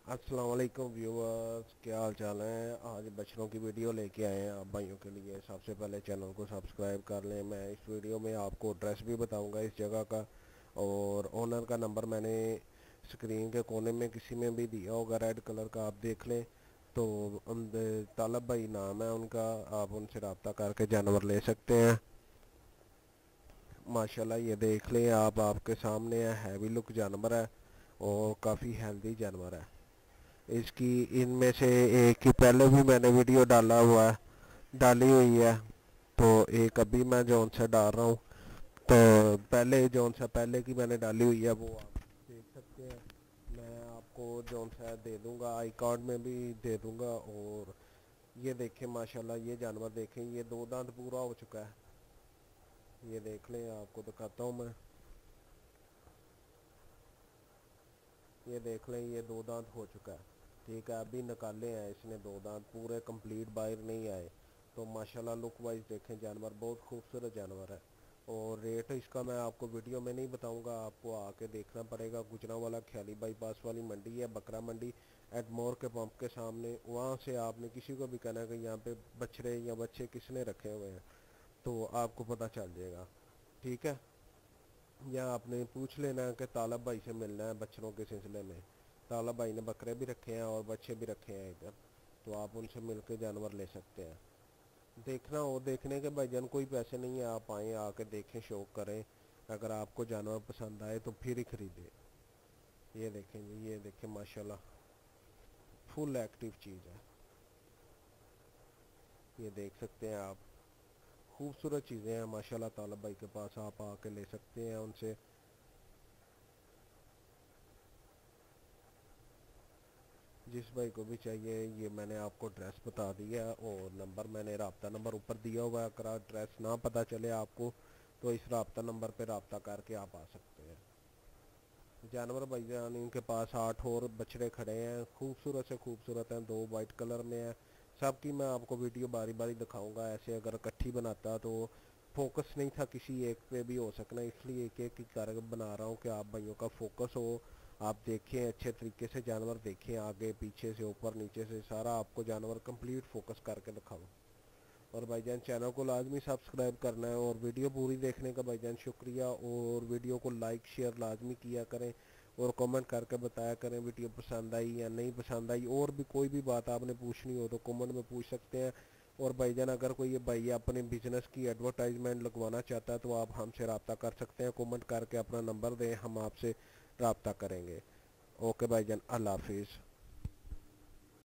अस्सलाम वालेकुम व्यूअर्स, क्या हाल चाल है। आज बछड़ों की वीडियो लेके आए हैं आप भाइयों के लिए। सबसे पहले चैनल को सब्सक्राइब कर लें। मैं इस वीडियो में आपको एड्रेस भी बताऊंगा इस जगह का, और ओनर का नंबर मैंने स्क्रीन के कोने में किसी में भी दिया होगा, रेड कलर का, आप देख लें। तो तालब भाई नाम है उनका, आप उनसे रब्ता करके जानवर ले सकते हैं। माशाल्लाह ये देख लें आप, आपके सामने है, हैवी लुक जानवर है और काफ़ी हेल्दी जानवर है। इसकी इनमें से एक की पहले भी मैंने वीडियो डाली हुई है। तो एक अभी मैं जौन सा डाल रहा हूँ, तो पहले जौन सा पहले की मैंने डाली हुई है वो आप देख सकते हैं। मैं आपको जौन सा दे दूंगा, आई कार्ड में भी दे दूंगा। और ये देखें माशाल्लाह, ये जानवर देखें, ये दो दांत पूरा हो चुका है। ये देख लें, आपको दिखाता हूँ मैं। ये देख लें, ये दो दांत हो चुका है। ठीक है, अभी निकाले हैं इसने दो दांत, पूरे कंप्लीट बाहर नहीं आए। तो माशाल्लाह लुक वाइज देखें, जानवर बहुत खूबसूरत जानवर है। और रेट इसका मैं आपको वीडियो में नहीं बताऊंगा, आपको आके देखना पड़ेगा। गुजरांवाला ख्याली बाईपास वाली मंडी है, बकरा मंडी, एडमोर के पंप के सामने। वहाँ से आपने किसी को भी कहना है कि यहाँ पे बछड़े या बच्चे किसने रखे हुए हैं, तो आपको पता चल जाएगा। ठीक है, या आपने पूछ लेना है कि तालब भाई से मिलना है बच्चों के सिलसिले में। तालब भाई ने बकरे भी रखे हैं और बच्चे भी रखे हैं इधर, तो आप उनसे मिलकर जानवर ले सकते हैं। देखना हो, देखने के भाईजान कोई पैसे नहीं है, आप आएँ, आके देखें, शौक करें। अगर आपको जानवर पसंद आए तो फिर ही ख़रीदें। ये देखें जी, ये देखें माशाल्लाह, फुल एक्टिव चीज़ है। ये देख सकते हैं आप, खूबसूरत चीज़ें हैं माशाल्लाह। तालब भाई के पास आप आके ले सकते हैं उनसे। जिस भाई को भी चाहिए, ये मैंने आपको एड्रेस बता दिया और नंबर मैंने रब्ता नंबर ऊपर दिया हुआ है। अगर एड्रेस ना पता चले आपको तो इस रब्ता नंबर पे रब्ता करके आप आ सकते हैं। जानवर भाईजान इनके पास 8 और बछड़े खड़े हैं, खूबसूरत से खूबसूरत हैं, दो वाइट कलर में है। सबकी मैं आपको वीडियो बारी बारी दिखाऊंगा। ऐसे अगर इकट्ठी बनाता तो फोकस नहीं था किसी एक पे भी हो सकना, इसलिए एक एक कर बना रहा हूँ कि आप भाइयों का फोकस हो। आप देखें अच्छे तरीके से जानवर, देखें आगे पीछे से ऊपर नीचे से सारा आपको जानवर कंप्लीट फोकस करके दिखाऊँ। और भाईजान चैनल को लाजमी सब्सक्राइब करना है, और वीडियो पूरी देखने का भाईजान शुक्रिया। और वीडियो को लाइक शेयर लाजमी किया करें और कमेंट करके बताया करें वीडियो पसंद आई या नहीं पसंद आई। और भी कोई भी बात आपने पूछनी हो तो कमेंट में पूछ सकते हैं। और भाईजान अगर कोई ये भाई अपने बिजनेस की एडवर्टाइजमेंट लगवाना चाहता है तो आप हमसे रब्ता कर सकते हैं। कमेंट करके अपना नंबर दें, हम आपसे रब्ता करेंगे। ओके भाईजान, अल्लाह हाफिज़।